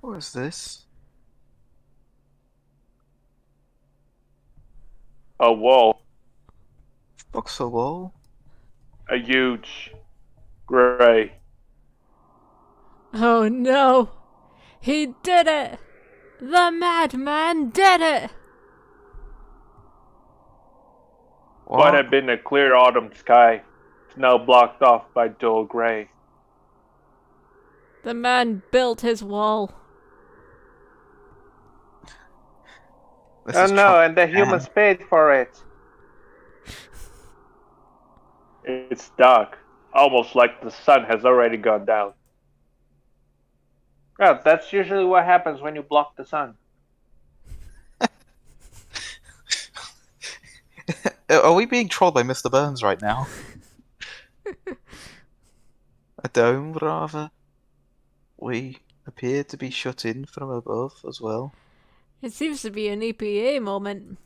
What is this? A wall. Box a wall? A huge gray. Oh no! He did it! The madman did it! What What? had been a clear autumn sky is now blocked off by dull gray. The man built his wall. This Oh is no, Trump and the Japan. humans paid for it. It's dark, almost like the sun has already gone down. Well, that's usually what happens when you block the sun. Are we being trolled by Mr. Burns right now? A dome, rather. We appear to be shut in from above as well. It seems to be an EPA moment.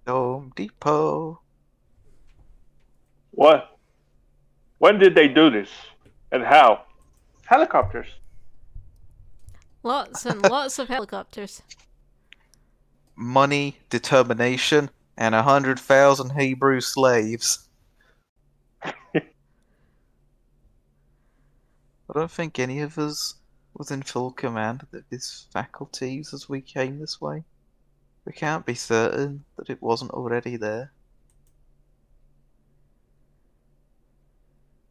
Dome Depot. What? When did they do this? And how? Helicopters. Lots and lots of helicopters. Money, determination, and 100,000 Hebrew slaves. I don't think any of us was in full command of his faculties as we came this way. We can't be certain that it wasn't already there.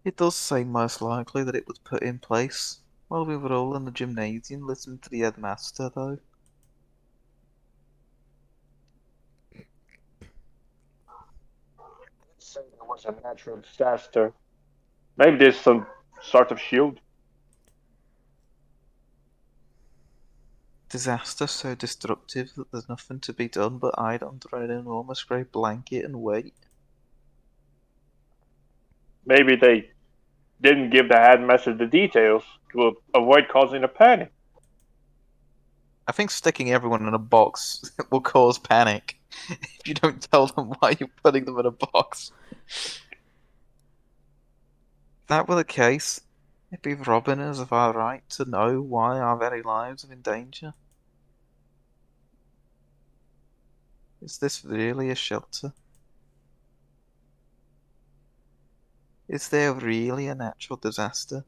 It does seem most likely that it was put in place while we were all in the gymnasium listening to the headmaster, though. Let's say there was a natural disaster. Maybe there's some sort of shield. Disaster so destructive that there's nothing to be done but hide under an enormous grey blanket and wait. Maybe they didn't give the headmaster the details to avoid causing a panic. I think sticking everyone in a box will cause panic if you don't tell them why you're putting them in a box. If that were the case, it'd be robbing us of our right to know why our very lives are in danger. Is this really a shelter? Is there really a natural disaster?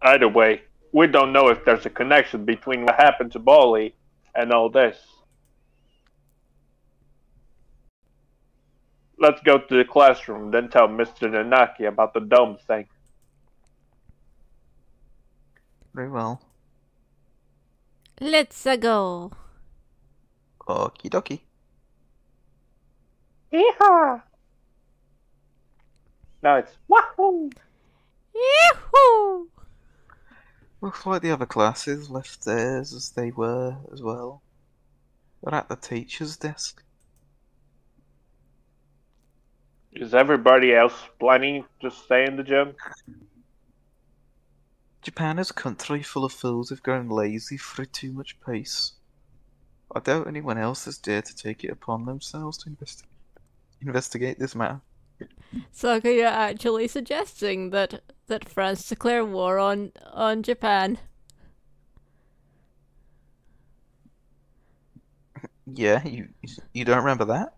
Either way, we don't know if there's a connection between what happened to Bali and all this. Let's go to the classroom, then tell Mr. Nanaki about the dome thing. Very well. Let's go. Okie dokie. Yeehaw! Now it's wahoo! Yahoo! Looks like the other classes left theirs as they were as well. They're at the teacher's desk. Is everybody else planning to stay in the gym? Japan is a country full of fools who've grown lazy through too much pace. I doubt anyone else has dared to take it upon themselves to investigate this matter. So you're actually suggesting that France declare war on Japan? Yeah, you don't remember that?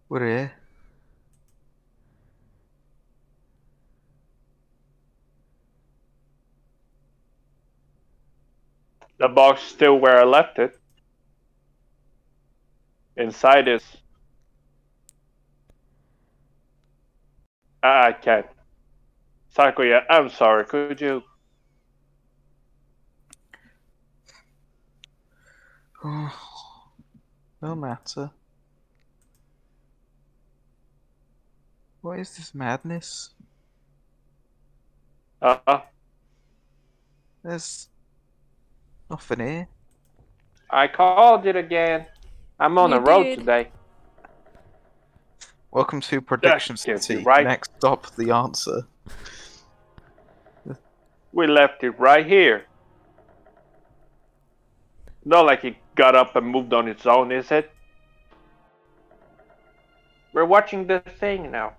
We're here. The box still where I left it. Inside is... I can't. Sakuya, I'm sorry, could you... No matter. What is this madness? There's nothing here. I called it again. I'm on You the road did. today. Welcome to Prediction That gives you City. right. Next stop, the answer. We left it right here. Not like it got up and moved on its own, is it? We're watching the thing now.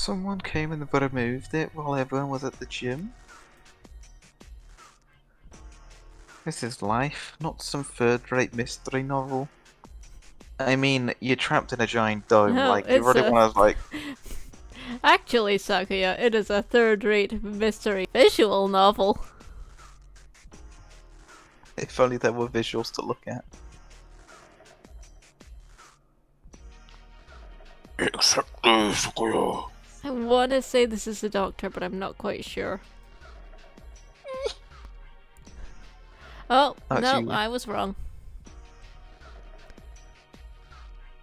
Someone came and removed it while everyone was at the gym. This is life, not some third-rate mystery novel. I mean, you're trapped in a giant dome, No, like, you it's already a- want to, like... Actually, Sakuya, it is a third-rate mystery visual novel. If only there were visuals to look at. I want to say this is a doctor, but I'm not quite sure. Oh, That's no, you. I was wrong.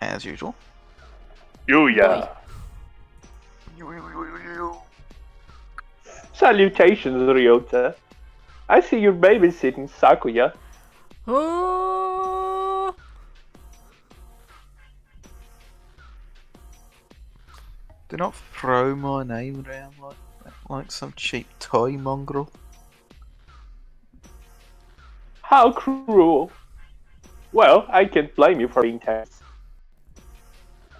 As usual. Yuya. Salutations, Ryota. I see you're babysitting Sakuya. Oh! Do not throw my name around like some cheap toy mongrel. How cruel. Well, I can't blame you for being tense,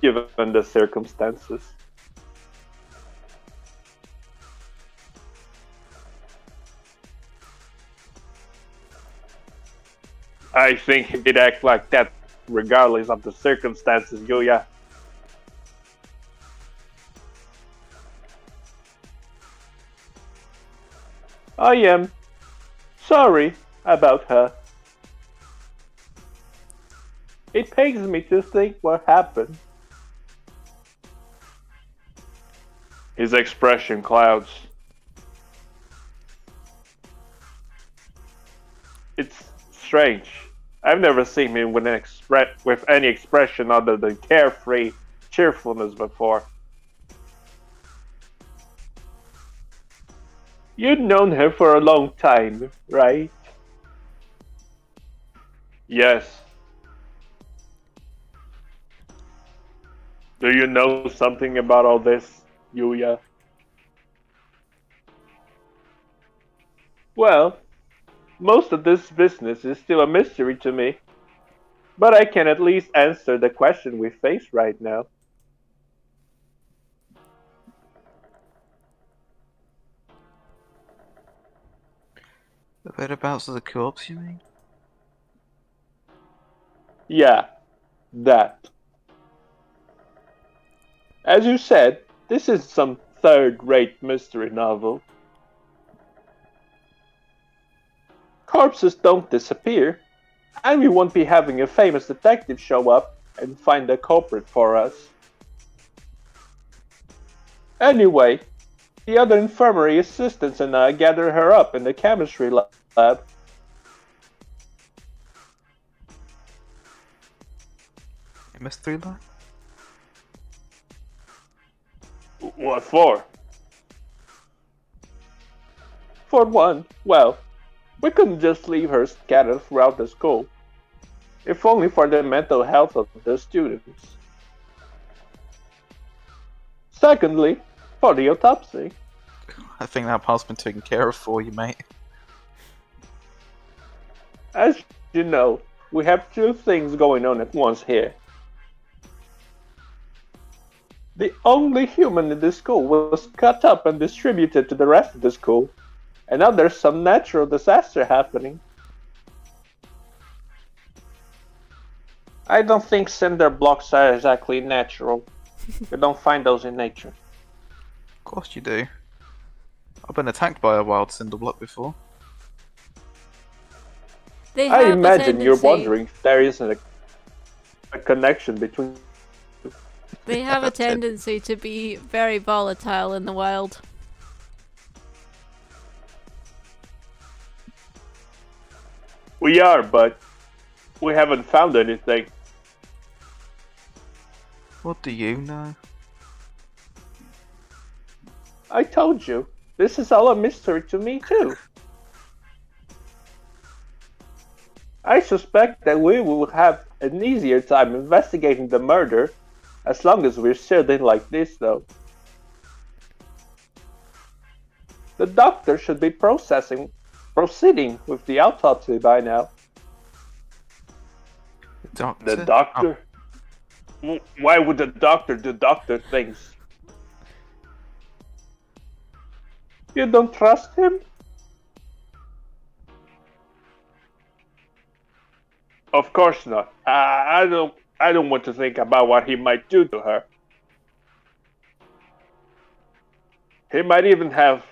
given the circumstances. I think he did act like that regardless of the circumstances, Yuya. I am sorry about her. It pains me to think what happened. His expression clouds. It's strange. I've never seen him with any expression other than carefree cheerfulness before. You've known her for a long time, right? Yes. Do you know something about all this, Yuya? Well, most of this business is still a mystery to me, but I can at least answer the question we face right now. The whereabouts of the corpse, you mean? Yeah, that. As you said, this is some third-rate mystery novel. Corpses don't disappear, and we won't be having a famous detective show up and find the culprit for us. Anyway, the other infirmary assistants and I gathered her up in the chemistry lab. A mystery lab? What for? For one, well, we couldn't just leave her scattered throughout the school, if only for the mental health of the students. Secondly, for the autopsy. I think that part's been taken care of for you, mate. As you know, we have two things going on at once here. The only human in the school was cut up and distributed to the rest of the school, and now there's some natural disaster happening. I don't think cinder blocks are exactly natural. We don't find those in nature. Of course you do. I've been attacked by a wild cinder block before. They I have a imagine you're tendency- wondering if there isn't a connection between. They have a tendency to be very volatile in the wild. We are, but we haven't found anything. What do you know? I told you, this is all a mystery to me too. I suspect that we will have an easier time investigating the murder as long as we're sealed in like this, though. The doctor should be proceeding with the autopsy by now. The doctor? The doctor? Why would the doctor do doctor things? You don't trust him? Of course not. I don't want to think about what he might do to her. He might even have...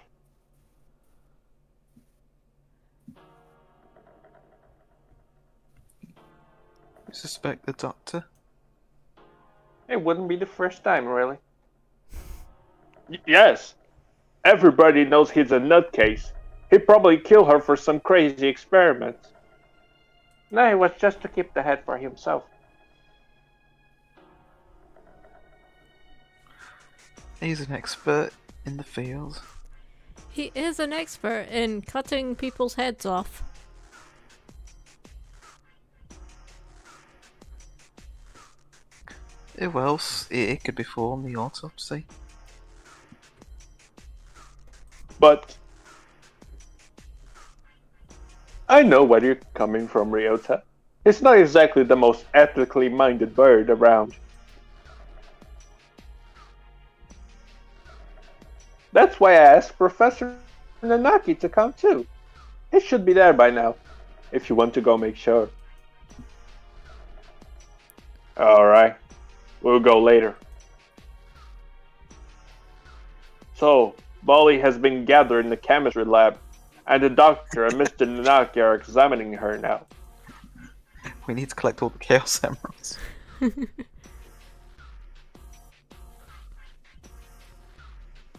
You suspect the doctor? It wouldn't be the first time, really. Yes. Everybody knows he's a nutcase. He'd probably kill her for some crazy experiment. No, it was just to keep the head for himself. He's an expert in the field. He is an expert in cutting people's heads off. Who else? It could perform the autopsy. But... I know where you're coming from, Ryota. He's not exactly the most ethically minded bird around. That's why I asked Professor Nanaki to come too. He should be there by now, if you want to go make sure. Alright, we'll go later. So, Molly has been gathered in the chemistry lab, and the doctor and Mr. Nanaki are examining her now. We need to collect all the Chaos Emeralds.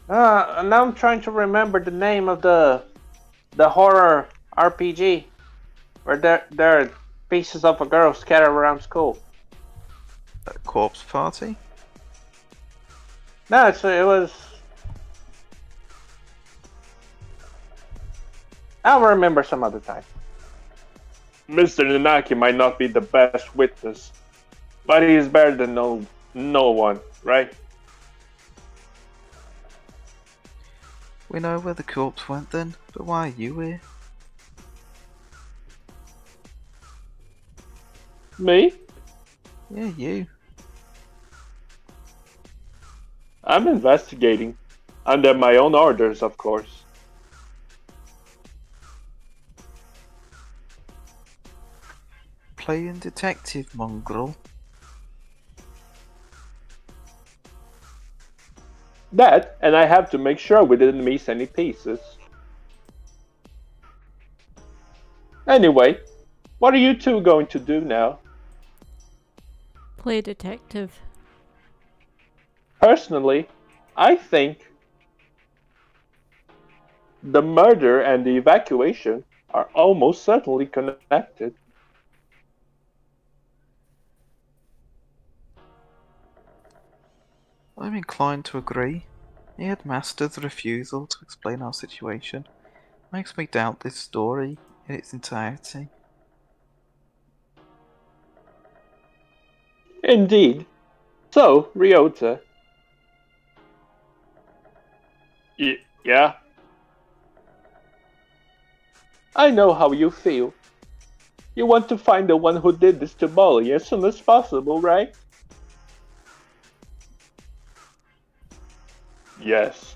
Now I'm trying to remember the name of the horror RPG, where there are pieces of a girl scattered around school. Corpse Party? No, it was... I'll remember some other time. Mr. Nanaki might not be the best witness, but he's better than no one, right? We know where the corpse went then, but why are you here? Me? Yeah, you. I'm investigating. Under my own orders, of course. Playing detective, mongrel. That, and I have to make sure we didn't miss any pieces. Anyway, what are you two going to do now? Play detective. Personally, I think the murder and the evacuation are almost certainly connected. I'm inclined to agree. The headmaster's refusal to explain our situation makes me doubt this story in its entirety. Indeed. So, Ryota. Yeah? I know how you feel. You want to find the one who did this to Molly as soon as possible, right? Yes.